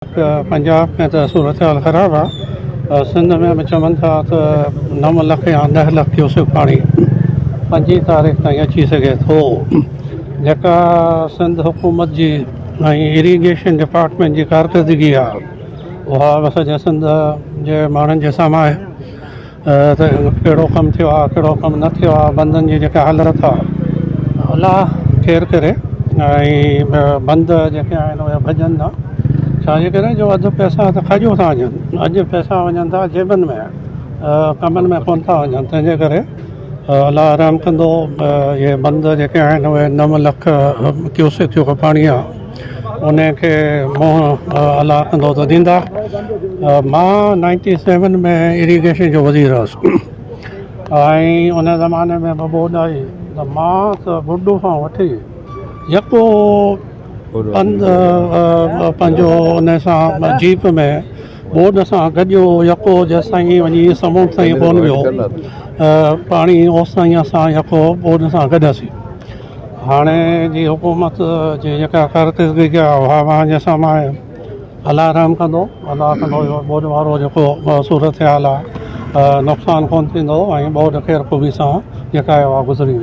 पंजाब में त सूरत हाल ख़राबु आहे। सिंध में बि चवनि था त 9 लख या 10 लख क्यूसेक पाणी 5 तारीख़ ताईं अची सघे थो। जेका सिंध हुकूमत जी ऐं इरीगेशन डिपार्टमेंट जी कारकर्दगी आहे उहा असांजे सिंध जे माण्हुनि जे साम्हूं आहे त कहिड़ो कमु थियो आहे, कहिड़ो कमु न थियो आहे, बंदनि जी जेका हालत आहे अलाह केरु करे ऐं बंद जेके आहिनि उहे भॼनि था। छाजे करे जो अधु पैसा त खॼो था वञनि, अॼु पैसा वञनि था जेबनि में, कमनि में कोन था वञनि। तंहिंजे करे अलाह रहम कंदो, इहे बंद जेके आहिनि उहे 9 लख क्यूसेक जेको पाणी आहे उनखे मुंहुं अलाह कंदो त ॾींदा। मां 97 में इरीगेशन जो वज़ीर हुअसि ऐं उन ज़माने में ॿोॾ आई त मां त बुड्डू खां वठी यको पंहिंजो उन सां जीप में बोड सां गॾियो यको जेसिताईं वञी समुंड ताईं कोन वियो पाणी ओसि ताईं असां यको बोड सां गॾियासीं। हाणे जी हुकूमत जी जेका कारकर्दगी आहे उहा मुंहिंजे साम्हूं आहे। अलाह रहम कंदो, अलाह कंदो इहो बोड वारो जेको सूरत हाल आहे नुक़सानु कोन थींदो ऐं बोड ख़ैर ख़ूबी सां जेका आहे उहा गुज़री वेंदी।